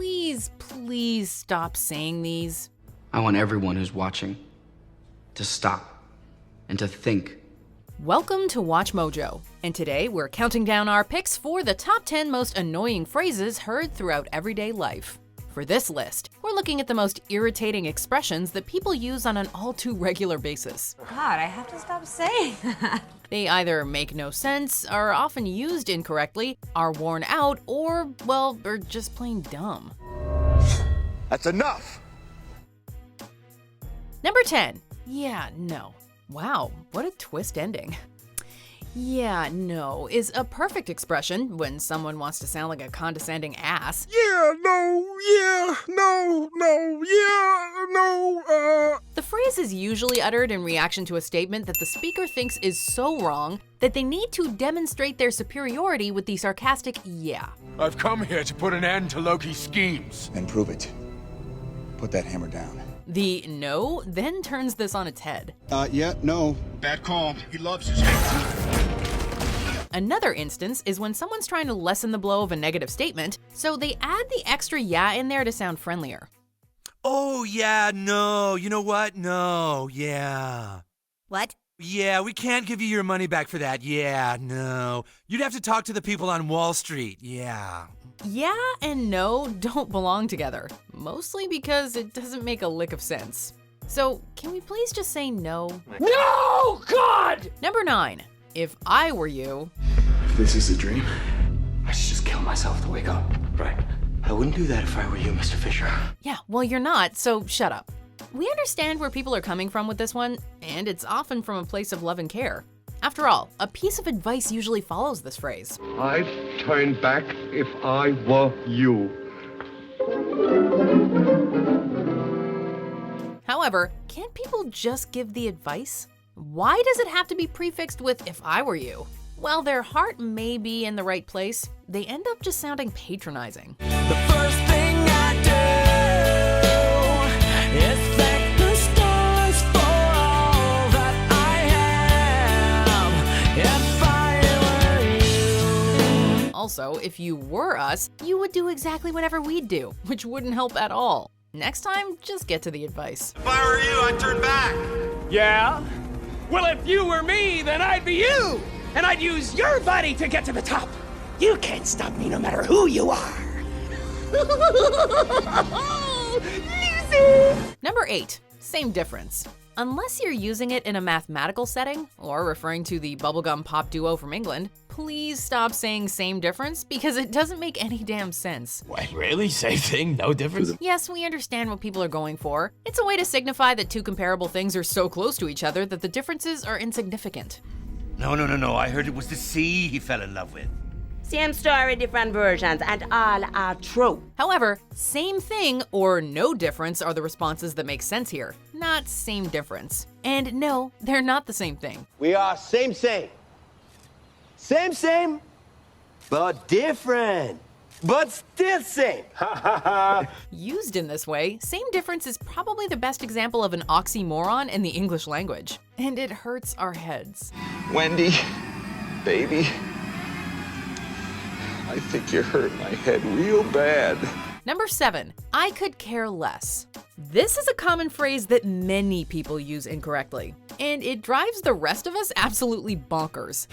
please stop saying these. I want everyone who's watching to stop and to think. Welcome to Watch Mojo, and today we're counting down our picks for the top 10 most annoying phrases heard throughout everyday life. For this list, we're looking at the most irritating expressions that people use on an all too regular basis. God, I have to stop saying that. They either make no sense, are often used incorrectly, are worn out, or, well, are just plain dumb. That's enough! Number 10. Yeah, no. Wow, what a twist ending. Yeah, no is a perfect expression when someone wants to sound like a condescending ass. Yeah, no, yeah, no, yeah, no, The phrase is usually uttered in reaction to a statement that the speaker thinks is so wrong that they need to demonstrate their superiority with the sarcastic yeah. I've come here to put an end to Loki's schemes. And prove it. Put that hammer down. The no then turns this on its head. Yeah, no. Bad call. He loves his hate. Another instance is when someone's trying to lessen the blow of a negative statement, so they add the extra yeah in there to sound friendlier. Oh, yeah, no. You know what? No, yeah. What? Yeah, we can't give you your money back for that. Yeah, no. You'd have to talk to the people on Wall Street. Yeah. Yeah and no don't belong together, mostly because it doesn't make a lick of sense. So, can we please just say no? No, God! Number 9. If I were you... If this is a dream, I should just kill myself to wake up. Right. I wouldn't do that if I were you, Mr. Fisher. Yeah, well, you're not, so shut up. We understand where people are coming from with this one, and it's often from a place of love and care. After all, a piece of advice usually follows this phrase. I'd turn back if I were you. However, can't people just give the advice? Why does it have to be prefixed with if I were you? While their heart may be in the right place, they end up just sounding patronizing. The first thing I do is thank the stars for all that I have. If I were you. Also, if you were us, you would do exactly whatever we'd do, which wouldn't help at all. Next time, just get to the advice. If I were you, I'd turn back. Yeah? Well, if you were me, then I'd be you! And I'd use your body to get to the top! You can't stop me no matter who you are! Number 8. Same difference. Unless you're using it in a mathematical setting, or referring to the bubblegum pop duo from England, please stop saying same difference because it doesn't make any damn sense. What, really? Same thing? No difference? Yes, we understand what people are going for. It's a way to signify that two comparable things are so close to each other that the differences are insignificant. No. I heard it was the sea he fell in love with. Same story, different versions, and all are true. However, same thing or no difference are the responses that make sense here, not same difference. And no, they're not the same thing. We are same. Same, but different. But still same. Used in this way, same difference is probably the best example of an oxymoron in the English language. And it hurts our heads. Wendy, baby, I think you hurt my head real bad. Number 7, I could care less. This is a common phrase that many people use incorrectly, and it drives the rest of us absolutely bonkers.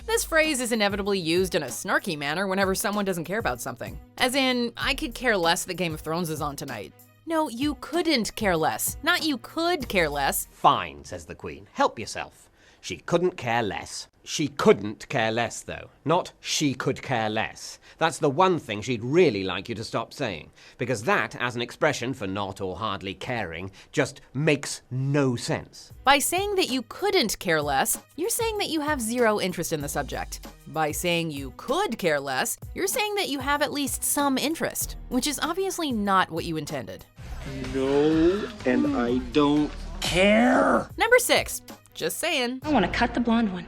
This phrase is inevitably used in a snarky manner whenever someone doesn't care about something. As in, I could care less that Game of Thrones is on tonight. No, you couldn't care less, not you could care less. Fine, says the Queen. Help yourself. She couldn't care less. She couldn't care less, though. Not she could care less. That's the one thing she'd really like you to stop saying. Because that, as an expression for not or hardly caring, just makes no sense. By saying that you couldn't care less, you're saying that you have zero interest in the subject. By saying you could care less, you're saying that you have at least some interest, which is obviously not what you intended. No, and I don't care. Number 6. Just saying. I want to cut the blonde one.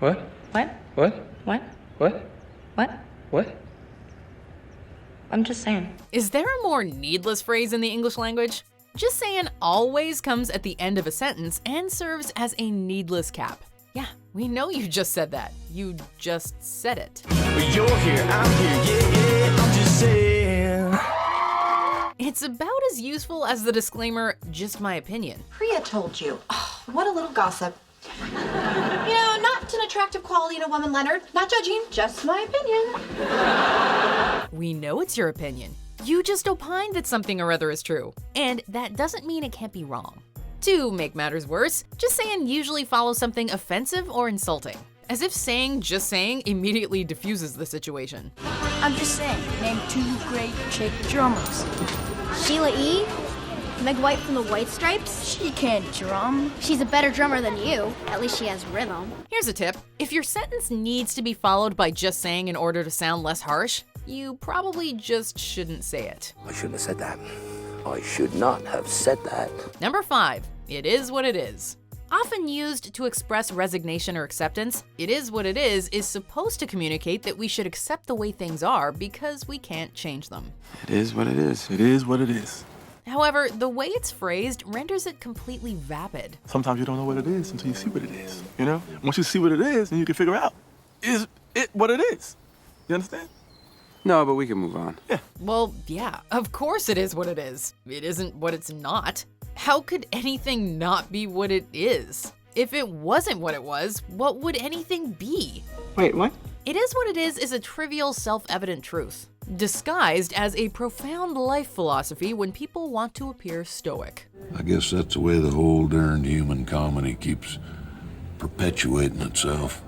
What? What? What? What? What? What? What? I'm just saying. Is there a more needless phrase in the English language? Just saying always comes at the end of a sentence and serves as a needless cap. Yeah, We know you just said that. You just said it. You're here, I'm here, yeah, I'm just saying. It's about as useful as the disclaimer, just my opinion. Priya told you. Oh, what a little gossip. You know, not an attractive quality in a woman, Leonard. Not judging, just my opinion. We know it's your opinion. You just opined that something or other is true. And that doesn't mean it can't be wrong. To make matters worse, just saying usually follows something offensive or insulting. As if saying just saying immediately diffuses the situation. I'm just saying, name 2 great chick drummers. Sheila E., Meg White from the White Stripes. She can't drum. She's a better drummer than you. At least she has rhythm. Here's a tip. If your sentence needs to be followed by just saying in order to sound less harsh, you probably just shouldn't say it. I shouldn't have said that. I should not have said that. Number 5, it is what it is. Often used to express resignation or acceptance, it is what it is supposed to communicate that we should accept the way things are because we can't change them. It is what it is. It is what it is. However, the way it's phrased renders it completely vapid. Sometimes you don't know what it is until you see what it is, you know? Once you see what it is, then you can figure out, is it what it is? You understand? No, but we can move on. Yeah. Well, yeah, of course it is what it is. It isn't what it's not. How could anything not be what it is? If it wasn't what it was, what would anything be? Wait, what? It is what it is a trivial, self-evident truth, disguised as a profound life philosophy when people want to appear stoic. I guess that's the way the whole darned human comedy keeps perpetuating itself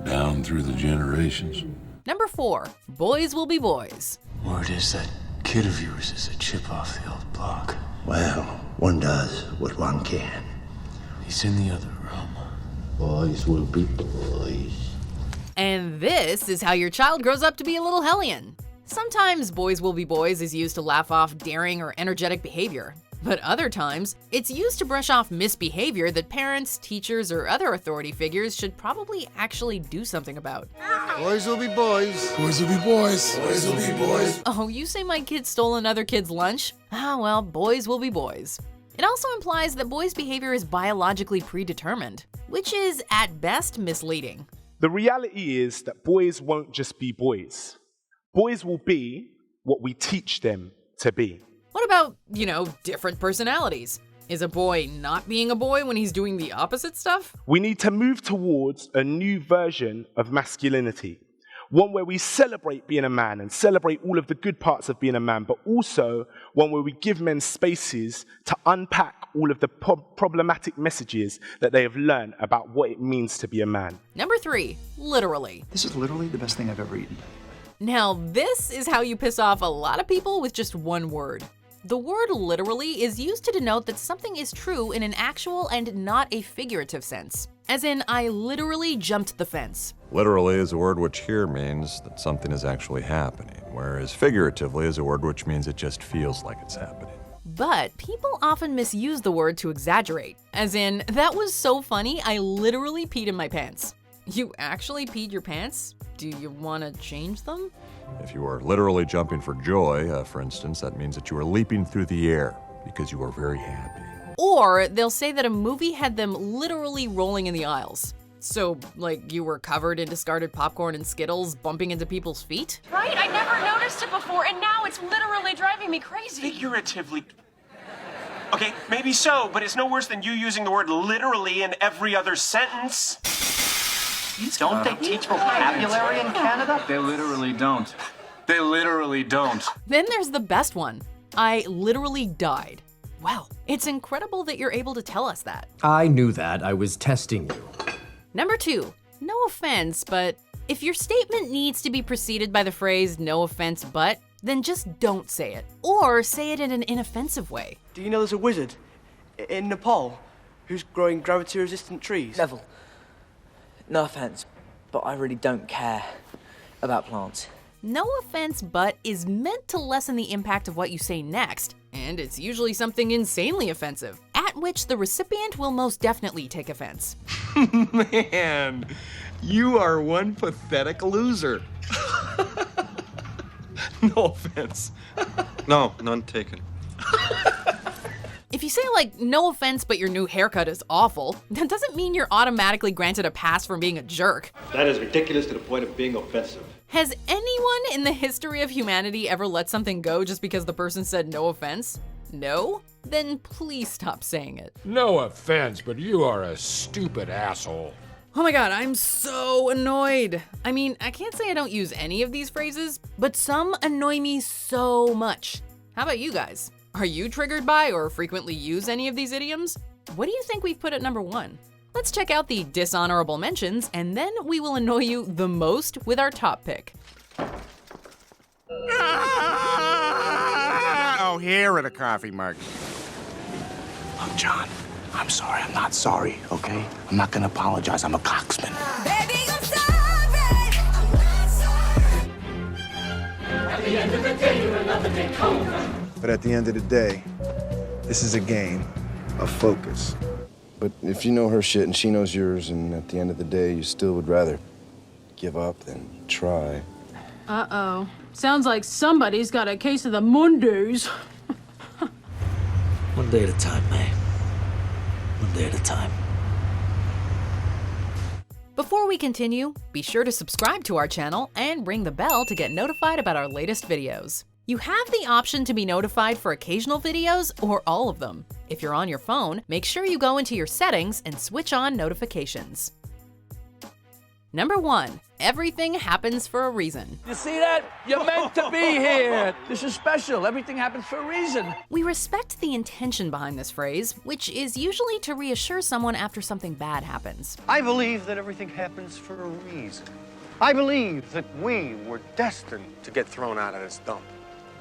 down through the generations. Number 4, boys will be boys. Word is that kid of yours is a chip off the old block. Well, one does what one can. He's in the other room. Boys will be boys. And this is how your child grows up to be a little hellion. Sometimes boys will be boys is used to laugh off daring or energetic behavior. But other times, it's used to brush off misbehavior that parents, teachers, or other authority figures should probably actually do something about. Boys will be boys. Boys will be boys. Boys will be boys. Oh, you say my kid stole another kid's lunch? Ah, well, boys will be boys. It also implies that boys' behavior is biologically predetermined, which is, at best, misleading. The reality is that boys won't just be boys. Boys will be what we teach them to be. What about, different personalities? Is a boy not being a boy when he's doing the opposite stuff? We need to move towards a new version of masculinity. One where we celebrate being a man and celebrate all of the good parts of being a man, but also one where we give men spaces to unpack all of the problematic messages that they have learned about what it means to be a man. Number 3, literally. This is literally the best thing I've ever eaten. Now, this is how you piss off a lot of people with just one word. The word literally is used to denote that something is true in an actual and not a figurative sense. As in, I literally jumped the fence. Literally is a word which here means that something is actually happening, whereas figuratively is a word which means it just feels like it's happening. But people often misuse the word to exaggerate. As in, that was so funny, I literally peed in my pants. You actually peed your pants? Do you want to change them? If you are literally jumping for joy, for instance, that means that you are leaping through the air because you are very happy. Or they'll say that a movie had them literally rolling in the aisles. So, like, you were covered in discarded popcorn and Skittles bumping into people's feet? Right? I never noticed it before, and now it's literally driving me crazy. Figuratively. Okay, maybe so, but it's no worse than you using the word literally in every other sentence. Don't they teach vocabulary in Canada? They literally don't. They literally don't. Then there's the best one. I literally died. Wow, it's incredible that you're able to tell us that. I knew that. I was testing you. Number 2, no offense, but if your statement needs to be preceded by the phrase no offense but, then just don't say it. Or say it in an inoffensive way. Do you know there's a wizard in Nepal who's growing gravity-resistant trees? Neville, no offense, but I really don't care about plants. No offense but is meant to lessen the impact of what you say next, and it's usually something insanely offensive, at which the recipient will most definitely take offense. Man, you are one pathetic loser. No offense. No, none taken. If If you say like, no offense, but your new haircut is awful, that doesn't mean you're automatically granted a pass from being a jerk. That is ridiculous to the point of being offensive. Has anyone in the history of humanity ever let something go just because the person said no offense? No? Then please stop saying it. No offense, but you are a stupid asshole. Oh my god, I'm so annoyed. I mean, I can't say I don't use any of these phrases, but some annoy me so much. How about you guys? Are you triggered by or frequently use any of these idioms? What do you think we've put at number 1? Let's check out the dishonorable mentions, and then we will annoy you the most with our top pick. Oh, here are the coffee mugs. Look, John, I'm sorry. I'm not sorry, okay? I'm not gonna apologize. I'm a cocksman. Baby, I'm sorry. I'm not sorry. At the end of the day, you're another day colder. But at the end of the day, this is a game of focus. But if you know her shit and she knows yours, and at the end of the day, you still would rather give up than try. Uh-oh. Sounds like somebody's got a case of the Mondays. One day at a time, May. One day at a time. Before we continue, be sure to subscribe to our channel and ring the bell to get notified about our latest videos. You have the option to be notified for occasional videos or all of them. If you're on your phone, make sure you go into your settings and switch on notifications. Number 1, everything happens for a reason. You see that? You're meant to be here. This is special. Everything happens for a reason. We respect the intention behind this phrase, which is usually to reassure someone after something bad happens. I believe that everything happens for a reason. I believe that we were destined to get thrown out of this dump.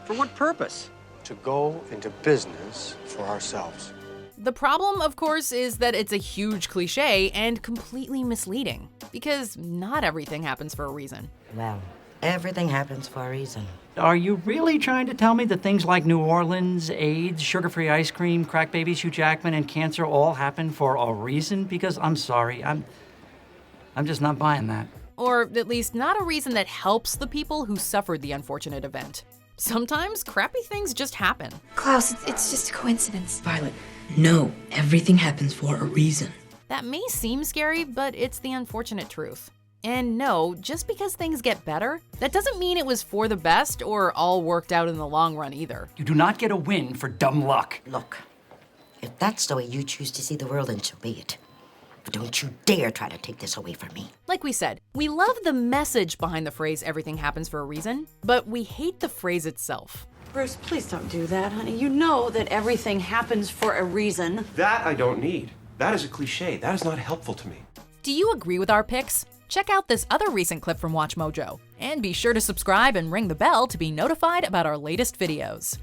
For what purpose? To go into business for ourselves. The problem, of course, is that it's a huge cliche and completely misleading, because not everything happens for a reason. Well, everything happens for a reason. Are you really trying to tell me that things like New Orleans, AIDS, sugar-free ice cream, crack babies, Hugh Jackman, and cancer all happen for a reason? Because I'm sorry, I'm just not buying that. Or at least not a reason that helps the people who suffered the unfortunate event. Sometimes crappy things just happen. Klaus, it's just a coincidence. Violet, no, everything happens for a reason. That may seem scary, but it's the unfortunate truth. And no, just because things get better, that doesn't mean it was for the best or all worked out in the long run either. You do not get a win for dumb luck. Look, if that's the way you choose to see the world, then so be it. But don't you dare try to take this away from me. Like we said, we love the message behind the phrase everything happens for a reason, but we hate the phrase itself. Bruce, please don't do that, honey. You know that everything happens for a reason. That I don't need. That is a cliche. That is not helpful to me. Do you agree with our picks? Check out this other recent clip from WatchMojo, and be sure to subscribe and ring the bell to be notified about our latest videos.